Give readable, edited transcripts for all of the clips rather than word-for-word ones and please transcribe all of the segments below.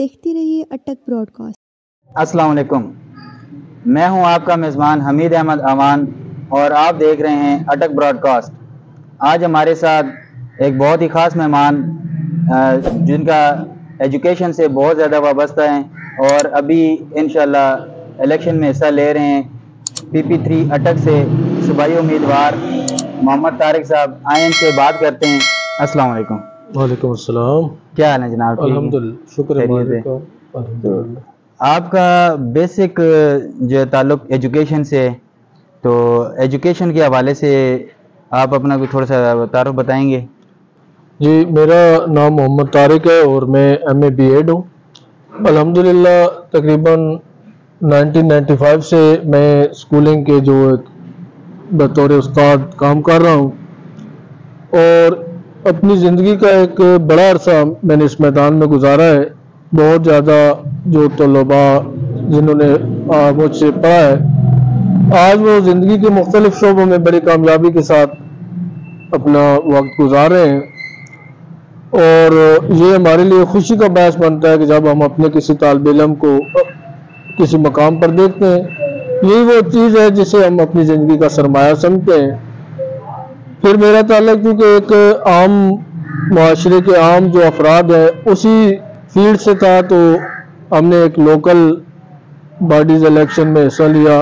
دیکھتے رہیے اٹک Broad cost. السلام علیکم، میں ہوں آپ کا میزبان حمید احمد امان اور آپ دیکھ رہے ہیں اٹک براڈ کاسٹ۔ آج ہمارے ساتھ ایک بہت ہی خاص مہمان جن کا ایجوکیشن سے بہت زیادہ وابستہ ہیں اور ابھی انشاءاللہ الیکشن میں حصہ لے رہے ہیں PP3 اٹک سے صوبائی امیدوار محمد طارق صاحب۔ آئیں ان سے بات کرتے ہیں۔ السلام علیکم۔ وعلیکم السلام۔ کیا حال ہے جناب؟ الحمدللہ، شکر ہے خیریت ہے؟ الحمدللہ۔ آپ کا بیسک جو تعلق ایجوکیشن سے، تو ایجوکیشن کے حوالے سے آپ اپنا کوئی تھوڑا سا تعارف بتائیں گے؟ جی، میرا نام محمد طارق ہے اور میں MA B.Ed ہوں۔ الحمدللہ تقریباً 1995 سے میں اسکولنگ کے جو بطور استاد کام کر رہا ہوں اور اپنی زندگی کا ایک بڑا عرصہ میں نے اس میدان میں گزارا ہے۔ بہت زیادہ جو طلباء جنہوں نے مجھ سے پڑھا ہے آج وہ زندگی کے مختلف شعبوں میں بڑی کامیابی کے ساتھ اپنا وقت گزار رہے ہیں، اور یہ ہمارے لیے خوشی کا باعث بنتا ہے کہ جب ہم اپنے کسی طالب علم کو کسی مقام پر دیکھتے ہیں، یہی وہ چیز ہے جسے ہم اپنی زندگی کا سرمایہ سمجھتے ہیں۔ پھر میرا تعلق کیونکہ ایک عام معاشرے کے عام جو افراد ہیں اسی فیلڈ سے تھا، تو ہم نے ایک لوکل باڈیز الیکشن میں حصہ لیا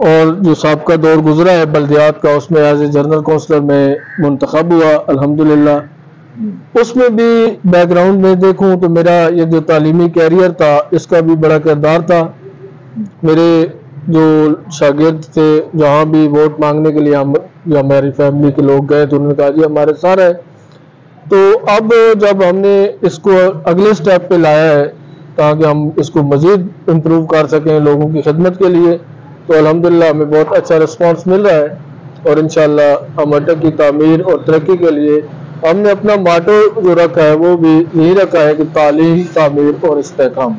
اور جو سابقہ دور گزرا ہے بلدیات کا، اس میں ایز اے جنرل کونسلر میں منتخب ہوا الحمدللہ۔ اس میں بھی بیک گراؤنڈ میں دیکھوں تو میرا یہ جو تعلیمی کیریئر تھا اس کا بھی بڑا کردار تھا۔ میرے جو شاگرد تھے جہاں بھی ووٹ مانگنے کے لیے یا ہماری فیملی کے لوگ گئے تو انہوں نے کہا جی ہمارے سارے ہے۔ تو اب جب ہم نے اس کو اگلے سٹیپ پہ لایا ہے تاکہ ہم اس کو مزید امپروو کر سکیں لوگوں کی خدمت کے لیے، تو الحمدللہ ہمیں بہت اچھا رسپانس مل رہا ہے، اور انشاءاللہ ہم اٹک کی تعمیر اور ترقی کے لیے ہم نے اپنا ماٹو جو رکھا ہے وہ بھی یہی رکھا ہے کہ تعلیم، تعمیر اور استحکام،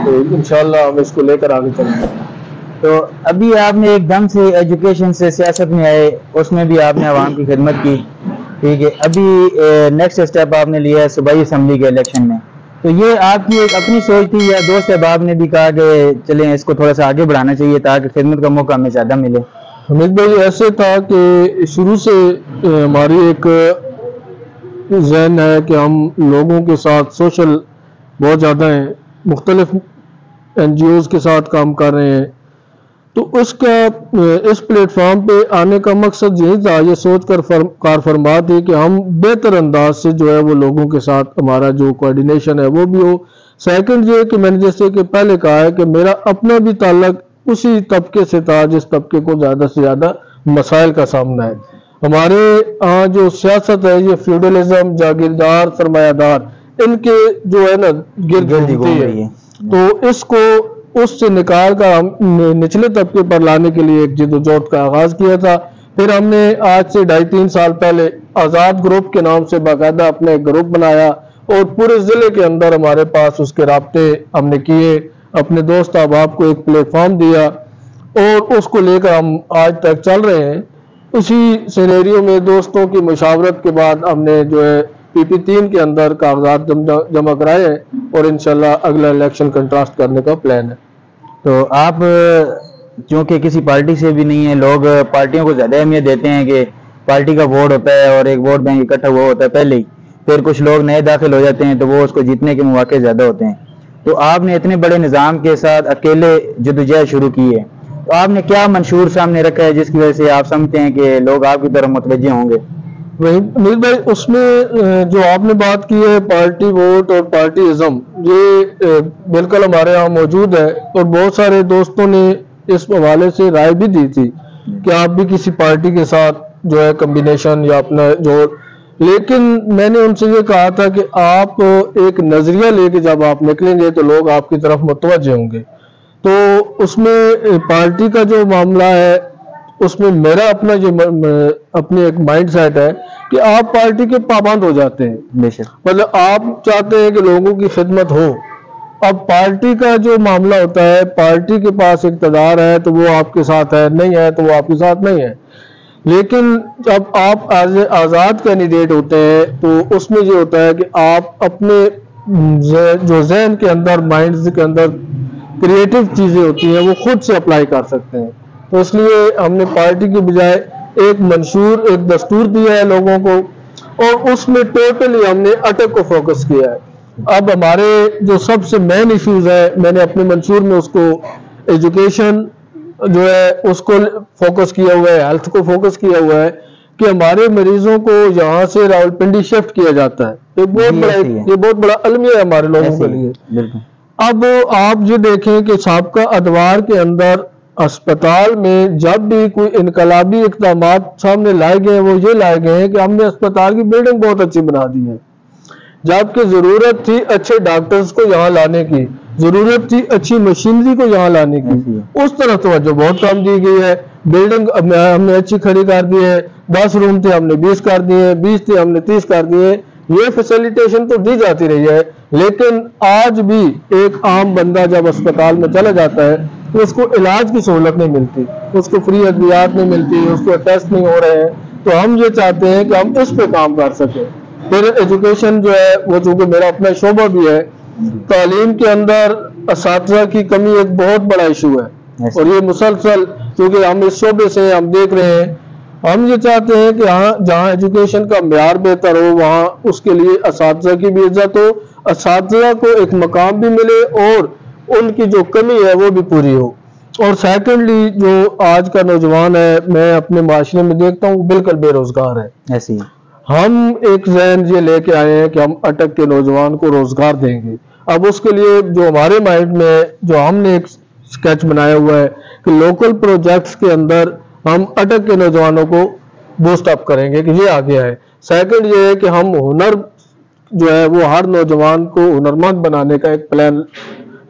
تو انشاءاللہ ہم اس کو لے کر آگے چلیں گے۔ تو ابھی آپ نے ایک دم سے ایجوکیشن سے سیاست میں آئے، اس میں بھی آپ نے عوام کی خدمت کی، ٹھیک ہے۔ ابھی نیکسٹ اسٹیپ آپ نے لیا ہے صوبائی اسمبلی کے الیکشن میں، تو یہ آپ کی ایک اپنی سوچ تھی یا دوست احباب نے بھی کہا کہ چلیں اس کو تھوڑا سا آگے بڑھانا چاہیے تاکہ خدمت کا موقع ہمیں زیادہ ملے؟ حمید بھائی، ایسے تھا کہ شروع سے ہماری ایک ذہن ہے کہ ہم لوگوں کے ساتھ سوشل بہت زیادہ ہیں، مختلف NGOs کے ساتھ کام کر رہے ہیں، تو اس پلیٹ فارم پہ آنے کا مقصد یہی تھا، یہ سوچ کر کار فرما تھی کہ ہم بہتر انداز سے جو ہے وہ لوگوں کے ساتھ ہمارا جو کوارڈینیشن ہے وہ بھی ہو۔ سیکنڈ یہ کہ میں نے جیسے کہ پہلے کہا ہے کہ میرا اپنا بھی تعلق اسی طبقے سے تھا جس طبقے کو زیادہ سے زیادہ مسائل کا سامنا ہے۔ ہمارے ہاں جو سیاست ہے یہ فیوڈلزم، جاگیردار، سرمایہ دار، ان کے جو ہے نا گرد گھومتی ہے، تو اس کو اس سے نکال کر ہم نچلے طبقے پر لانے کے لیے ایک جدوجہد کا آغاز کیا تھا۔ پھر ہم نے آج سے 2.5-3 سال پہلے آزاد گروپ کے نام سے باقاعدہ اپنے ایک گروپ بنایا اور پورے ضلع کے اندر ہمارے پاس اس کے رابطے ہم نے کیے، اپنے دوست احباب کو ایک پلیٹ فارم دیا اور اس کو لے کر ہم آج تک چل رہے ہیں۔ اسی سینیریو میں دوستوں کی مشاورت کے بعد ہم نے جو ہے PP3 کے اندر کاغذات جمع کرائے ہیں اور انشاءاللہ اگلا الیکشن کنٹراسٹ کرنے کا پلان ہے۔ تو آپ چونکہ کسی پارٹی سے بھی نہیں ہیں، لوگ پارٹیوں کو زیادہ اہمیت دیتے ہیں کہ پارٹی کا ووٹ ہوتا ہے اور ایک ووٹ بینک اکٹھا ہوا ہوتا ہے پہلے ہی، پھر کچھ لوگ نئے داخل ہو جاتے ہیں تو وہ اس کو جیتنے کے مواقع زیادہ ہوتے ہیں۔ تو آپ نے اتنے بڑے نظام کے ساتھ اکیلے جدوجہد شروع کی ہے، تو آپ نے کیا منشور سامنے رکھا ہے جس کی وجہ سے آپ سمجھتے ہیں کہ لوگ آپ کی طرف متوجہ ہوں گے؟ امید بھائی، اس میں جو آپ نے بات کی ہے پارٹی ووٹ اور پارٹی ازم، یہ بالکل ہمارے یہاں موجود ہے اور بہت سارے دوستوں نے اس حوالے سے رائے بھی دی تھی کہ آپ بھی کسی پارٹی کے ساتھ جو ہے کمبینیشن یا اپنا جوڑ، لیکن میں نے ان سے یہ کہا تھا کہ آپ ایک نظریہ لے کے جب آپ نکلیں گے تو لوگ آپ کی طرف متوجہ ہوں گے۔ تو اس میں پارٹی کا جو معاملہ ہے اس میں میرا اپنا اپنی ایک مائنڈ سیٹ ہے کہ آپ پارٹی کے پابند ہو جاتے ہیں، مطلب آپ چاہتے ہیں کہ لوگوں کی خدمت ہو۔ اب پارٹی کا جو معاملہ ہوتا ہے، پارٹی کے پاس اقتدار ہے تو وہ آپ کے ساتھ ہے، نہیں ہے تو وہ آپ کے ساتھ نہیں ہے، لیکن جب آپ آزاد کینڈیڈیٹ ہوتے ہیں تو اس میں یہ ہوتا ہے کہ آپ اپنے جو ذہن کے اندر مائنڈ کے اندر کریٹو چیزیں ہوتی ہیں وہ خود سے اپلائی کر سکتے ہیں. تو اس لیے ہم نے پارٹی کی بجائے ایک منشور ایک دستور دیا ہے لوگوں کو, اور اس میں ٹوٹلی ہم نے اٹک کو فوکس کیا ہے. اب ہمارے جو سب سے مین ایشوز ہے, میں نے اپنے منشور میں اس کو ایجوکیشن جو ہے اس کو فوکس کیا ہوا ہے, ہیلتھ کو فوکس کیا ہوا ہے کہ ہمارے مریضوں کو یہاں سے راولپنڈی شفٹ کیا جاتا ہے. یہ بہت بڑا المیہ ہے ہمارے لوگوں کے لیے. اب آپ یہ دیکھیں کہ سابقہ ادوار کے اندر اسپتال میں جب بھی کوئی انقلابی اقدامات سامنے لائے گئے وہ یہ لائے گئے ہیں کہ ہم نے اسپتال کی بلڈنگ بہت اچھی بنا دی ہے, جبکہ ضرورت تھی اچھے ڈاکٹرز کو یہاں لانے کی, ضرورت تھی اچھی مشینری کو یہاں لانے کی. اس طرح توجہ بہت کم دی گئی ہے. بلڈنگ ہم نے اچھی کھڑی کر دی ہے, 10 روم تھے ہم نے 20 کر دیے, 20 تھے ہم نے 30 کر دیے. یہ فیسیلیٹیشن تو دی جاتی رہی ہے, لیکن آج بھی ایک عام بندہ جب اسپتال میں چلا جاتا ہے تو اس کو علاج کی سہولت نہیں ملتی, اس کو فری ادویات نہیں ملتی, اس کو ٹیسٹ نہیں ہو رہے ہیں. تو ہم یہ چاہتے ہیں کہ ہم اس پہ کام کر سکیں. پھر ایجوکیشن جو ہے وہ چونکہ میرا اپنا شعبہ بھی ہے, تعلیم کے اندر اساتذہ کی کمی ایک بہت بڑا ایشو ہے, اور یہ مسلسل کیونکہ ہم اس شعبے سے ہم دیکھ رہے ہیں. ہم یہ چاہتے ہیں کہ جہاں ایجوکیشن کا معیار بہتر ہو وہاں اس کے لیے اساتذہ کی بھی عزت ہو, اساتذہ کو ایک مقام بھی ملے اور ان کی جو کمی ہے وہ بھی پوری ہو. اور سیکنڈلی جو آج کا نوجوان ہے میں اپنے معاشرے میں دیکھتا ہوں بالکل بے روزگار ہے. ایسی ہم ایک ذہن یہ لے کے آئے ہیں کہ ہم اٹک کے نوجوان کو روزگار دیں گے. اب اس کے لیے جو ہمارے مائنڈ میں جو ہم نے ایک سکیچ بنایا ہوا ہے کہ لوکل پروجیکٹس کے اندر ہم اٹک کے نوجوانوں کو بوسٹ اپ کریں گے کہ یہ آگے آئے. سیکنڈ یہ ہے کہ ہم ہنر جو ہے وہ ہر نوجوان کو ہنرمند بنانے کا ایک پلان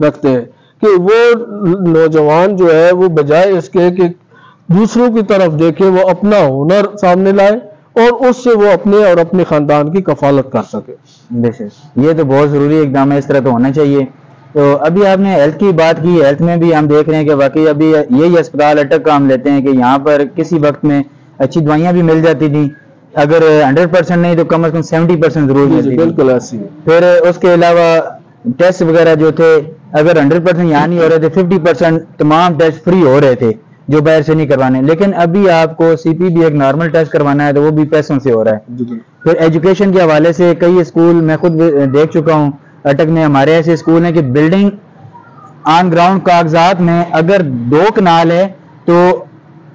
رکھتے ہیں کہ وہ نوجوان جو ہے وہ بجائے اس کے کہ دوسروں کی طرف دیکھے وہ اپنا ہنر سامنے لائے اور اس سے وہ اپنے اور اپنے خاندان کی کفالت کر سکے. بے شک یہ تو بہت ضروری اقدام ہے, اس طرح تو ہونا چاہیے. تو ابھی آپ نے ہیلتھ کی بات کی, ہیلتھ میں بھی ہم دیکھ رہے ہیں کہ واقعی ابھی یہی اسپتال اٹک کا ہم لیتے ہیں کہ یہاں پر کسی وقت میں اچھی دوائیاں بھی مل جاتی تھیں, اگر 100% نہیں تو کم از کم 70% ضرور ملتی تھی. بالکل ایسی. پھر اس کے علاوہ ٹیسٹ وغیرہ جو تھے اگر 100% یہاں نہیں ہو رہے تھے 50% تمام ٹیسٹ فری ہو رہے تھے جو باہر سے نہیں کروانے. لیکن ابھی آپ کو سی پی بھی ایک نارمل ٹیسٹ کروانا ہے تو وہ بھی پیسوں سے ہو رہا ہے. پھر ایجوکیشن کے حوالے سے کئی اسکول میں خود دیکھ چکا ہوں اٹک میں, ہمارے ایسے اسکول ہیں کہ بلڈنگ آن گراؤنڈ کاغذات میں اگر 2 کنال ہے تو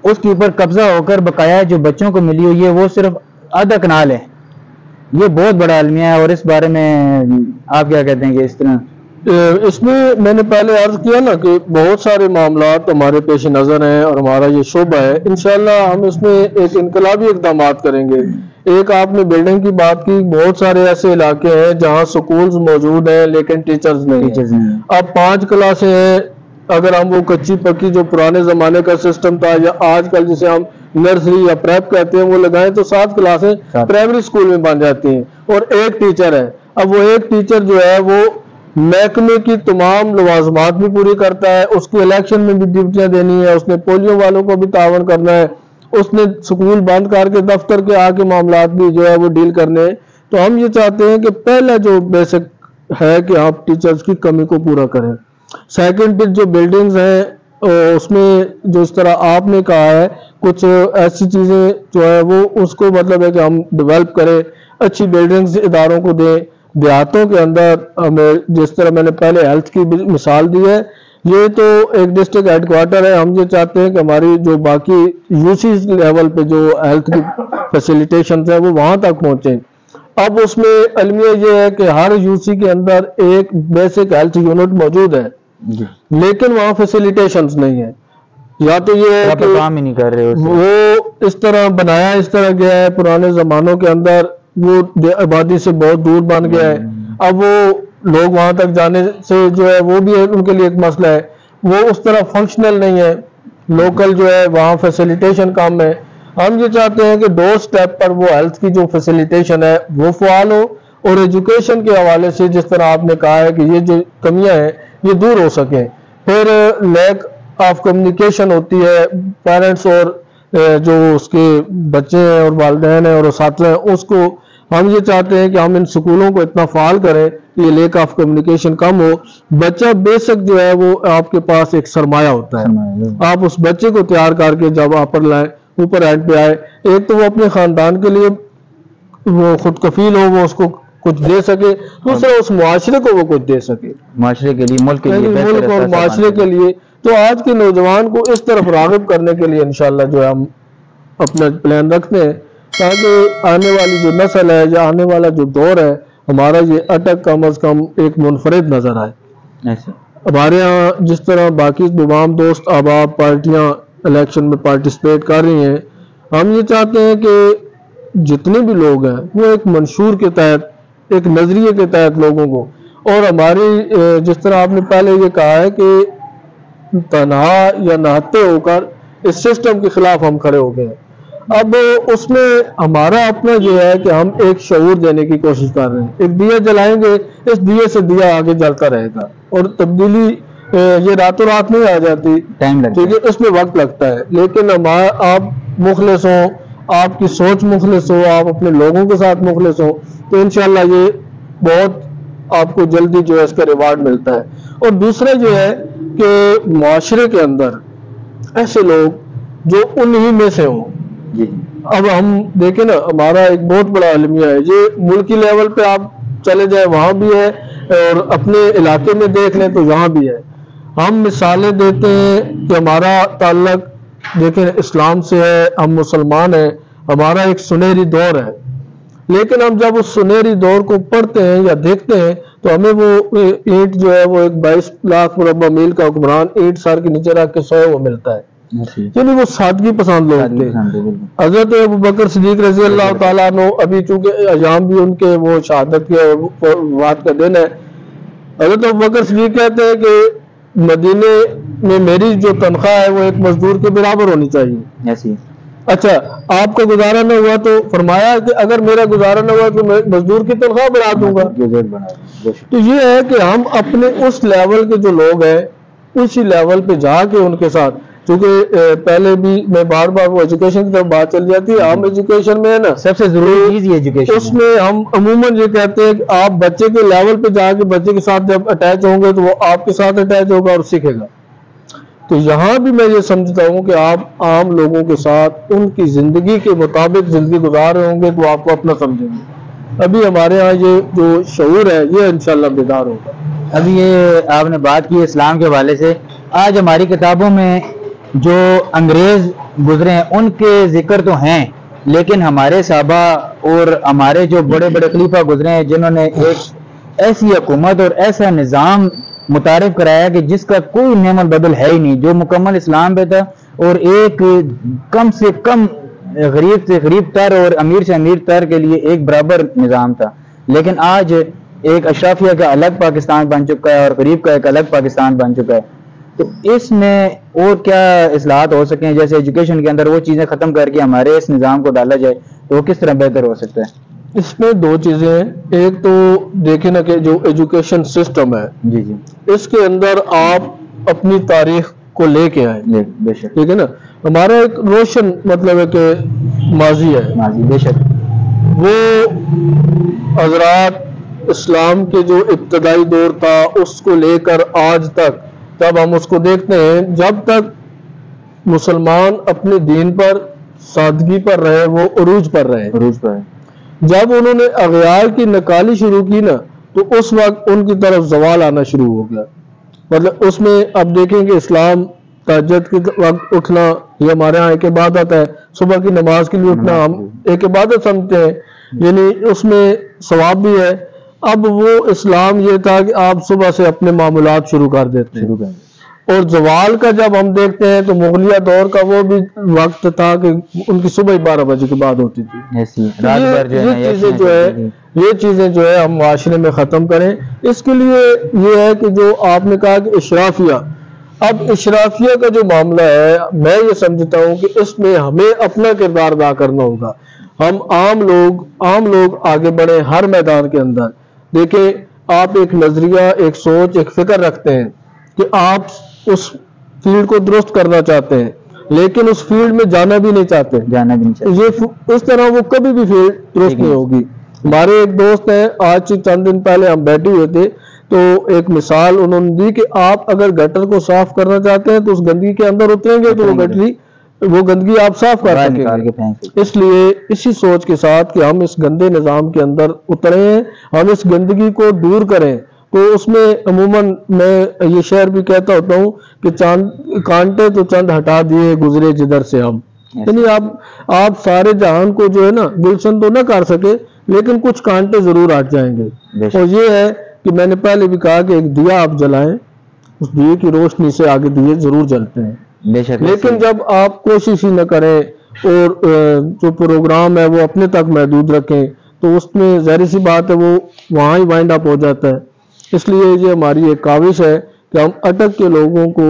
اس کے اوپر قبضہ ہو کر بقایا جو بچوں کو ملی ہوئی ہے وہ صرف آدھا کنال ہے. یہ بہت بڑا المیہ ہے, اور اس بارے میں آپ کیا کہتے ہیں کہ اس طرح اس میں نے پہلے عرض کیا نا کہ بہت سارے معاملات ہمارے پیش نظر ہیں اور ہمارا یہ شعبہ ہے. انشاءاللہ ہم اس میں ایک انقلابی اقدامات کریں گے. ایک آپ نے بلڈنگ کی بات کی, بہت سارے ایسے علاقے ہیں جہاں سکولز موجود ہیں لیکن ٹیچرز نہیں ہیں. اب 5 کلاسیں ہیں, اگر ہم وہ کچی پکی جو پرانے زمانے کا سسٹم تھا یا آج کل جسے ہم نرسری یا پریپ کہتے ہیں وہ لگائیں تو 7 کلاسیں پرائمری اسکول میں بن جاتی ہیں اور ایک ٹیچر ہے. اب وہ ایک ٹیچر جو ہے وہ محکمے کی تمام لوازمات بھی پوری کرتا ہے, اس کی الیکشن میں بھی ڈیوٹیاں دینی ہے, اس نے پولیو والوں کو بھی تعاون کرنا ہے, اس نے سکول بند کر کے دفتر کے آ کے معاملات بھی جو ہے وہ ڈیل کرنے ہیں. تو ہم یہ چاہتے ہیں کہ پہلا جو بیسک ہے کہ آپ ٹیچرز کی کمی کو پورا کریں. سیکنڈ پھر جو بلڈنگز ہیں اس میں جو اس طرح آپ نے کہا ہے کچھ ایسی چیزیں جو ہے وہ اس کو مطلب ہے کہ ہم ڈیولپ کریں, اچھی بلڈنگز اداروں کو دیں. دیہاتوں کے اندر ہمیں جس طرح میں نے پہلے ہیلتھ کی مثال دی ہے, یہ تو ایک ڈسٹرکٹ ہیڈ کوارٹر ہے. ہم یہ چاہتے ہیں کہ ہماری جو باقی یو سی لیول پہ جو ہیلتھ کی فیسیلیٹیشنز ہیں وہ وہاں تک پہنچیں. اب اس میں المیہ یہ ہے کہ ہر یو سی کے اندر ایک بیسک ہیلتھ یونٹ موجود ہے لیکن وہاں فیسیلیٹیشنز نہیں ہیں. یا تو یہ ہے کہ کام ہی نہیں کر رہے, وہ اس طرح بنایا اس طرح گیا ہے, پرانے زمانوں کے اندر وہ آبادی سے بہت دور بن گیا ہے. اب وہ لوگ وہاں تک جانے سے جو ہے وہ بھی ان کے لیے ایک مسئلہ ہے, وہ اس طرح فنکشنل نہیں ہے. لوکل جو ہے وہاں فیسیلیٹیشن کم ہے. ہم یہ چاہتے ہیں کہ 2 سٹیپ پر وہ ہیلتھ کی جو فیسیلیٹیشن ہے وہ فعال ہو, اور ایجوکیشن کے حوالے سے جس طرح آپ نے کہا ہے کہ یہ جو کمیاں ہیں یہ دور ہو سکیں. پھر لیک آف کمیونیکیشن ہوتی ہے پیرنٹس اور جو اس کے بچے ہیں اور والدین ہیں اور اساتذہ ہیں, اس کو ہم یہ چاہتے ہیں کہ ہم ان سکولوں کو اتنا فعال کریں کہ یہ لیک آف کمیونیکیشن کم ہو. بچہ بیسک جو ہے وہ آپ کے پاس ایک سرمایہ ہوتا ہے. آپ اس بچے کو تیار کر کے جب آپ پر لائیں اوپر اینڈ پہ آئے, ایک تو وہ اپنے خاندان کے لیے وہ خود کفیل ہو, وہ اس کو کچھ دے سکے, دوسرا اس معاشرے کو وہ کچھ دے سکے, معاشرے کے لیے, ملک کے لیے, ملک اور معاشرے کے لیے. تو آج کے نوجوان کو اس طرف راغب کرنے کے لیے انشاءاللہ جو ہے ہم اپنا پلان رکھتے ہیں, تاکہ آنے والی جو نسل ہے یا آنے والا جو دور ہے ہمارا یہ اٹک کم از کم ایک منفرد نظر آئے. ہمارے ہاں جس طرح باقی تمام دوست احباب پارٹیاں الیکشن میں پارٹیسپیٹ کر رہی ہیں, ہم یہ چاہتے ہیں کہ جتنے بھی لوگ ہیں وہ ایک منشور کے تحت, ایک نظریے کے تحت لوگوں کو, اور ہماری جس طرح آپ نے پہلے یہ کہا ہے کہ تنہا یا نہتے ہو کر اس سسٹم کے خلاف ہم کھڑے ہو گئے ہیں. اب اس میں ہمارا اپنا یہ ہے کہ ہم ایک شعور دینے کی کوشش کر رہے ہیں. ایک دیا جلائیں گے, اس دیے سے دیا آگے جلتا رہے گا, اور تبدیلی یہ راتوں رات نہیں آ جاتی, ٹھیک ہے, اس میں وقت لگتا ہے. لیکن آپ مخلص ہوں, آپ کی سوچ مخلص ہو, آپ اپنے لوگوں کے ساتھ مخلص ہو, تو انشاءاللہ یہ بہت آپ کو جلدی جو ہے اس کا ریوارڈ ملتا ہے. اور دوسرا جو ہے کہ معاشرے کے اندر ایسے لوگ جو انہی میں سے ہوں. اب ہم دیکھیں نا, ہمارا ایک بہت بڑا المیہ ہے, یہ ملکی لیول پہ آپ چلے جائیں وہاں بھی ہے, اور اپنے علاقے میں دیکھ لیں تو یہاں بھی ہے. ہم مثالیں دیتے ہیں کہ ہمارا تعلق دیکھیں اسلام سے ہے, ہم مسلمان ہیں, ہمارا ایک سنہری دور ہے. لیکن ہم جب اس سنہری دور کو پڑھتے ہیں یا دیکھتے ہیں تو ہمیں وہ اینٹ جو ہے وہ ایک 22 لاکھ مربع میل کا حکمران اینٹ سر کے نیچے رکھ کے سوئے وہ ملتا ہے. یعنی وہ سادگی پسند لوگ تھے. حضرت ابوبکر صدیق رضی اللہ تعالیٰ عنہ, ابھی چونکہ ایام بھی ان کے وہ شہادت کے وفات کا دن ہے, حضرت ابوبکر صدیق کہتے ہیں کہ مدینے میں میری جو تنخواہ ہے وہ ایک مزدور کے برابر ہونی چاہیے. اچھا, آپ کا گزارا نہ ہوا تو فرمایا کہ اگر میرا گزارا نہ ہوا تو میں مزدور کی تنخواہ بڑھا دوں گا. تو یہ ہے کہ ہم اپنے اس لیول کے جو لوگ ہیں اسی لیول پہ جا کے ان کے ساتھ, کیونکہ پہلے بھی میں بار بار وہ ایجوکیشن کی طرف بات چل جاتی ہے. عام ایجوکیشن میں ہے نا, سب سے ضروری چیز ایجوکیشن, اس میں ہم عموماً یہ کہتے ہیں کہ آپ بچے کے لیول پہ جا کے بچے کے ساتھ جب اٹیچ ہوں گے تو وہ آپ کے ساتھ اٹیچ ہوگا اور سیکھے گا. تو یہاں بھی میں یہ سمجھتا ہوں کہ آپ عام لوگوں کے ساتھ ان کی زندگی کے مطابق زندگی گزار رہے ہوں گے تو آپ کو اپنا سمجھیں گے. ابھی ہمارے ہاں یہ جو شعور ہے یہ انشاءاللہ بیدار ہوگا. ابھی یہ آپ نے بات کی اسلام کے حوالے سے, آج ہماری کتابوں میں جو انگریز گزرے ہیں ان کے ذکر تو ہیں, لیکن ہمارے صحابہ اور ہمارے جو بڑے بڑے خلیفہ گزرے ہیں جنہوں نے ایک ایسی حکومت اور ایسا نظام متعارف کرایا کہ جس کا کوئی نعم البدل ہے ہی نہیں, جو مکمل اسلام پہ تھا, اور ایک کم سے کم غریب سے غریب تر اور امیر سے امیر تر کے لیے ایک برابر نظام تھا. لیکن آج ایک اشرافیہ کا الگ پاکستان بن چکا ہے اور غریب کا ایک الگ پاکستان بن چکا ہے. تو اس میں اور کیا اصلاحات ہو سکیں, جیسے ایجوکیشن کے اندر وہ چیزیں ختم کر کے ہمارے اس نظام کو ڈالا جائے تو وہ کس طرح بہتر ہو سکتا ہے؟ اس میں دو چیزیں ہیں. ایک تو دیکھیں نا کہ جو ایجوکیشن سسٹم ہے جی اس کے اندر آپ اپنی تاریخ کو لے کے آئیں. بے شک, ٹھیک ہے نا, ہمارا ایک روشن مطلب ہے کہ ماضی ہے. ماضی بے شک, وہ حضرات اسلام کے جو ابتدائی دور تھا اس کو لے کر آج تک جب ہم اس کو دیکھتے ہیں, جب تک مسلمان اپنے دین پر سادگی پر رہے وہ عروج پر رہے. جب انہوں نے اغیار کی نکالی شروع کی نا تو اس وقت ان کی طرف زوال آنا شروع ہو گیا. مطلب اس میں اب دیکھیں کہ اسلام تہجد کے وقت اٹھنا یہ ہمارے ہاں ایک عبادت ہے, صبح کی نماز کے لیے اٹھنا ہم ایک عبادت سمجھتے ہیں, یعنی اس میں ثواب بھی ہے. اب وہ اسلام یہ تھا کہ آپ صبح سے اپنے معمولات شروع کر دیتے ہیں. اور زوال کا جب ہم دیکھتے ہیں تو مغلیہ دور کا وہ بھی وقت تھا کہ ان کی صبح 12 بجے کے بعد ہوتی تھی. یہ چیزیں جو ہے ہم معاشرے میں ختم کریں. اس کے لیے یہ ہے کہ جو آپ نے کہا کہ اشرافیہ, اب اشرافیہ کا جو معاملہ ہے میں یہ سمجھتا ہوں کہ اس میں ہمیں اپنا کردار ادا کرنا ہوگا. ہم عام لوگ آگے بڑھیں ہر میدان کے اندر. دیکھیں آپ ایک نظریہ, ایک سوچ, ایک فکر رکھتے ہیں کہ آپ اس فیلڈ کو درست کرنا چاہتے ہیں لیکن اس فیلڈ میں جانا بھی نہیں چاہتے. یہ اس طرح وہ کبھی بھی فیلڈ درست نہیں ہوگی. ہمارے ایک دوست ہیں، آج چند دن پہلے ہم بیٹھے ہوئے تھے تو ایک مثال انہوں نے دی کہ آپ اگر گٹر کو صاف کرنا چاہتے ہیں تو اس گندگی کے اندر اتریں گے تو وہ گندگی آپ صاف کر سکیں گے۔ اس لیے اسی سوچ کے ساتھ کہ ہم اس گندے نظام کے اندر اتریں، ہم اس گندگی کو دور کریں، تو اس میں عموماً میں یہ شعر بھی کہتا ہوتا ہوں کہ کانٹے تو چند ہٹا دیے گزرے جدھر سے ہم، یعنی آپ سارے جہان کو جو ہے نا گلشن تو نہ کر سکے لیکن کچھ کانٹے ضرور ہٹ جائیں گے۔ اور یہ ہے کہ میں نے پہلے بھی کہا کہ ایک دیا آپ جلائیں، اس دیے کی روشنی سے آگے دیے ضرور جلتے ہیں، لیکن جب آپ کوشش ہی نہ کریں اور جو پروگرام ہے وہ اپنے تک محدود رکھیں تو اس میں ظاہر سی بات ہے وہ وہاں ہی وائنڈ اپ ہو جاتا ہے۔ اس لیے یہ ہماری ایک کاوش ہے کہ ہم اٹک کے لوگوں کو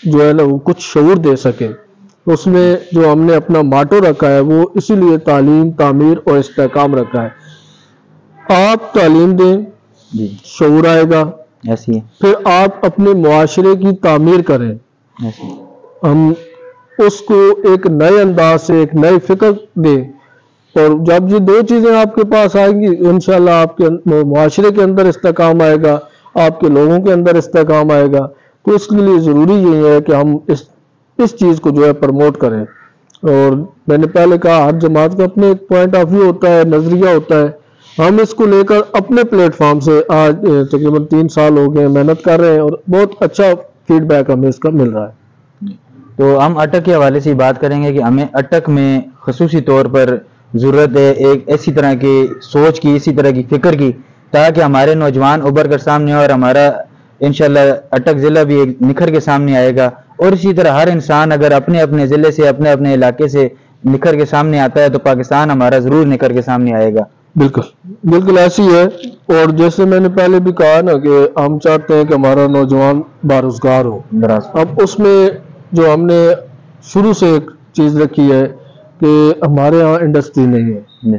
جو ہے نا وہ کچھ شعور دے سکیں۔ اس میں جو ہم نے اپنا ماٹو رکھا ہے وہ اسی لیے تعلیم، تعمیر اور استحکام رکھا ہے۔ آپ تعلیم دیں، شعور آئے گا، پھر آپ اپنے معاشرے کی تعمیر کریں، ہم اس کو ایک نئے انداز سے ایک نئی فکر دیں، اور جب یہ دو چیزیں آپ کے پاس آئیں گی انشاءاللہ آپ کے معاشرے کے اندر استحکام آئے گا، آپ کے لوگوں کے اندر استحکام آئے گا۔ تو اس کے لیے ضروری یہی ہے کہ ہم اس چیز کو جو ہے پروموٹ کریں۔ اور میں نے پہلے کہا ہر جماعت کا اپنے ایک پوائنٹ آف ویو ہوتا ہے، نظریہ ہوتا ہے، ہم اس کو لے کر اپنے پلیٹ فارم سے آج تقریباً 3 سال ہو گئے محنت کر رہے ہیں اور بہت اچھا فیڈ بیک ہمیں اس کا مل رہا ہے۔ تو ہم اٹک کے حوالے سے بات کریں گے کہ ہمیں اٹک میں خصوصی طور پر ضرورت ہے ایک ایسی طرح کی سوچ کی، اسی طرح کی فکر کی، تاکہ ہمارے نوجوان ابھر کر سامنے اور ہمارا انشاءاللہ اٹک ضلع بھی ایک نکھر کے سامنے آئے گا۔ اور اسی طرح ہر انسان اگر اپنے اپنے ضلع سے اپنے اپنے علاقے سے نکھر کے سامنے آتا ہے تو پاکستان ہمارا ضرور نکھر کے سامنے آئے گا۔ بالکل ایسی ہے۔ اور جیسے میں نے پہلے بھی کہا نا کہ ہم چاہتے ہیں کہ ہمارا نوجوان باروزگار ہو۔ اب اس میں جو ہم نے شروع سے ایک چیز رکھی ہے کہ ہمارے ہاں انڈسٹری نہیں ہے،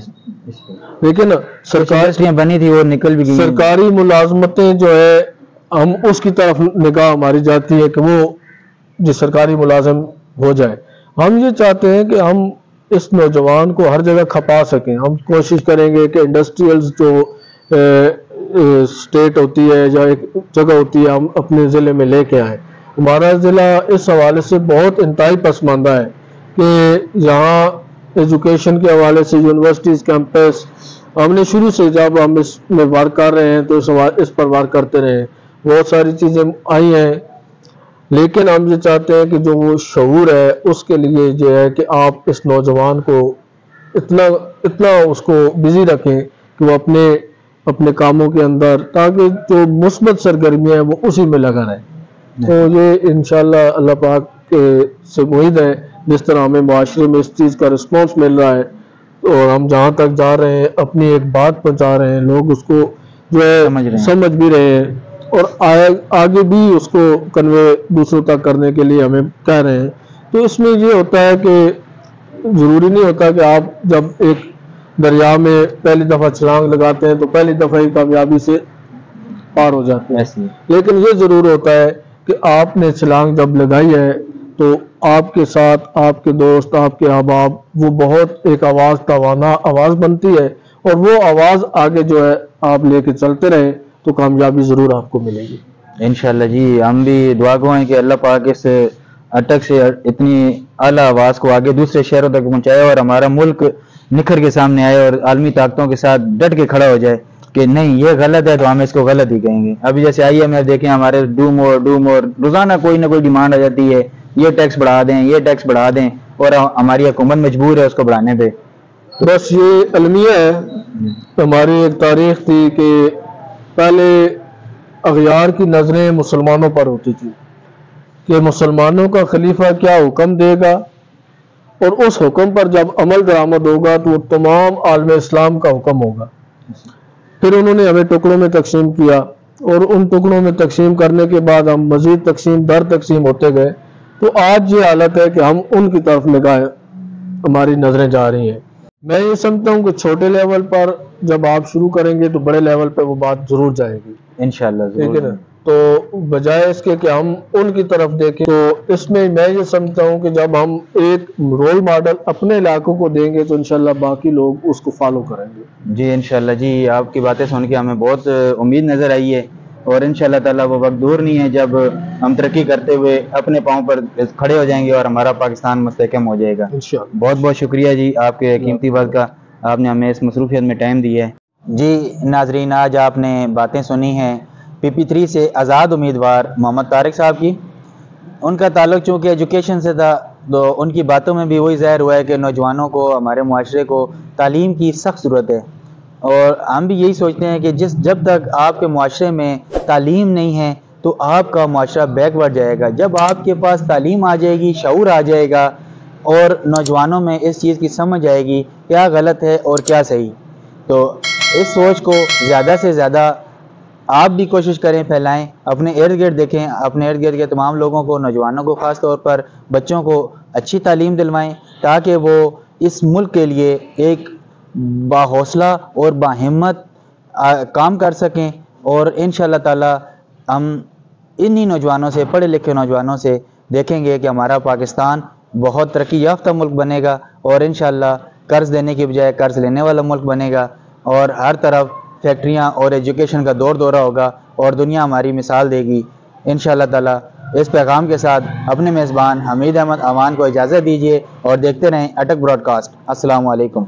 لیکن انڈسٹریاں بنی تھی وہ نکل بھی گئی، سرکاری ملازمتیں جو ہے ہم اس کی طرف نگاہ ہماری جاتی ہے کہ وہ جو سرکاری ملازم ہو جائے۔ ہم یہ چاہتے ہیں کہ ہم اس نوجوان کو ہر جگہ کھپا سکیں۔ ہم کوشش کریں گے کہ انڈسٹریلز جو اسٹیٹ ہوتی ہے یا ایک جگہ ہوتی ہے ہم اپنے ضلع میں لے کے آئیں۔ ہمارا ضلع اس حوالے سے بہت انتہائی پسماندہ ہے کہ یہاں ایجوکیشن کے حوالے سے یونیورسٹیز، کیمپس، ہم نے شروع سے جب ہم اس میں ورک کر رہے ہیں تو اس پر ورک کرتے رہے، بہت ساری چیزیں آئی ہیں، لیکن ہم یہ چاہتے ہیں کہ جو وہ شعور ہے اس کے لیے یہ ہے کہ آپ اس نوجوان کو اتنا اس کو بزی رکھیں کہ وہ اپنے کاموں کے اندر، تاکہ جو مثبت سرگرمیاں ہیں وہ اسی میں لگا رہے۔ تو یہ انشاءاللہ اللہ پاک سے امید ہے جس طرح ہمیں معاشرے میں اس چیز کا رسپانس مل رہا ہے اور ہم جہاں تک جا رہے ہیں اپنی ایک بات پہنچا رہے ہیں، لوگ اس کو جو ہے سمجھ بھی رہے ہیں اور آگے بھی اس کو کنوے دوسروں تک کرنے کے لیے ہمیں کہہ رہے ہیں۔ تو اس میں یہ ہوتا ہے کہ ضروری نہیں ہوتا کہ آپ جب ایک دریا میں پہلی دفعہ چھلانگ لگاتے ہیں تو پہلی دفعہ ہی کامیابی سے پار ہو جاتے ہیں، لیکن یہ ضرور ہوتا ہے کہ آپ نے چھلانگ جب لگائی ہے تو آپ کے ساتھ آپ کے دوست، آپ کے احباب، وہ بہت ایک آواز توانا آواز بنتی ہے، اور وہ آواز آگے جو ہے آپ لے کے چلتے رہیں تو کامیابی ضرور آپ کو ملے گی انشاءاللہ۔ جی ہم بھی دعا گو ہیں کہ اللہ پاک اس اٹک سے اتنی اعلیٰ آواز کو آگے دوسرے شہروں تک پہنچائے اور ہمارا ملک نکھر کے سامنے آئے اور عالمی طاقتوں کے ساتھ ڈٹ کے کھڑا ہو جائے کہ نہیں یہ غلط ہے تو ہم اس کو غلط ہی کہیں گے۔ ابھی جیسے آئی ایم ایف دیکھیں، ہمارے ڈو مور روزانہ کوئی نہ کوئی ڈیمانڈ آ جاتی ہے، یہ ٹیکس بڑھا دیں، یہ ٹیکس بڑھا دیں، اور ہماری حکومت مجبور ہے اس کو بڑھانے پہ۔ بس یہ المیہ ہے، ہماری ایک تاریخ تھی کہ پہلے اغیار کی نظریں مسلمانوں پر ہوتی تھی کہ مسلمانوں کا خلیفہ کیا حکم دے گا، اور اس حکم پر جب عمل درآمد ہوگا تو وہ تمام عالم اسلام کا حکم ہوگا۔ پھر انہوں نے ہمیں ٹکڑوں میں تقسیم کیا، اور ان ٹکڑوں میں تقسیم کرنے کے بعد ہم مزید تقسیم در تقسیم ہوتے گئے، تو آج یہ حالت ہے کہ ہم ان کی طرف نگاہ ہماری نظریں جا رہی ہیں۔ میں یہ سمجھتا ہوں کہ چھوٹے لیول پر جب آپ شروع کریں گے تو بڑے لیول پہ وہ بات ضرور جائے گی انشاءاللہ ٹھیک ہے نا۔ تو بجائے اس کے کہ ہم ان کی طرف دیکھیں، تو اس میں یہ سمجھتا ہوں کہ جب ہم ایک رول ماڈل اپنے علاقوں کو دیں گے تو انشاءاللہ باقی لوگ اس کو فالو کریں گے۔ جی انشاءاللہ جی، آپ کی باتیں سن کے ہمیں بہت امید نظر آئی ہے، اور انشاءاللہ تعالیٰ وہ وقت دور نہیں ہے جب ہم ترقی کرتے ہوئے اپنے پاؤں پر کھڑے ہو جائیں گے اور ہمارا پاکستان مستحکم ہو جائے گا۔ انشاءاللہ۔ بہت بہت شکریہ جی آپ کے قیمتی وقت کا، آپ نے ہمیں اس مصروفیت میں ٹائم دیا ہے۔ جی ناظرین، آج آپ نے باتیں سنی ہیں PP3 سے آزاد امیدوار محمد طارق صاحب کی۔ ان کا تعلق چونکہ ایجوکیشن سے تھا، تو ان کی باتوں میں بھی وہی ظاہر ہوا ہے کہ نوجوانوں کو، ہمارے معاشرے کو تعلیم کی سخت ضرورت ہے، اور ہم بھی یہی سوچتے ہیں کہ جب تک آپ کے معاشرے میں تعلیم نہیں ہے تو آپ کا معاشرہ بیکورڈ جائے گا۔ جب آپ کے پاس تعلیم آ جائے گی، شعور آ جائے گا، اور نوجوانوں میں اس چیز کی سمجھ آئے گی کیا غلط ہے اور کیا صحیح، تو اس سوچ کو زیادہ سے زیادہ آپ بھی کوشش کریں، پھیلائیں، اپنے ارد گرد دیکھیں، اپنے ارد گرد کے تمام لوگوں کو، نوجوانوں کو خاص طور پر، بچوں کو اچھی تعلیم دلوائیں تاکہ وہ اس ملک کے لیے ایک باحوصلہ اور باہمت کام کر سکیں، اور انشاءاللہ تعالی ہم انہی نوجوانوں سے، پڑھے لکھے نوجوانوں سے دیکھیں گے کہ ہمارا پاکستان بہت ترقی یافتہ ملک بنے گا، اور انشاءاللہ قرض دینے کی بجائے قرض لینے والا ملک بنے گا، اور ہر طرف فیکٹریاں اور ایجوکیشن کا دور دورہ ہوگا، اور دنیا ہماری مثال دے گی انشاءاللہ تعالی۔ اس پیغام کے ساتھ اپنے میزبان حمید احمد امان کو اجازت دیجیے، اور دیکھتے رہیں اٹک براڈ کاسٹ۔ السلام علیکم۔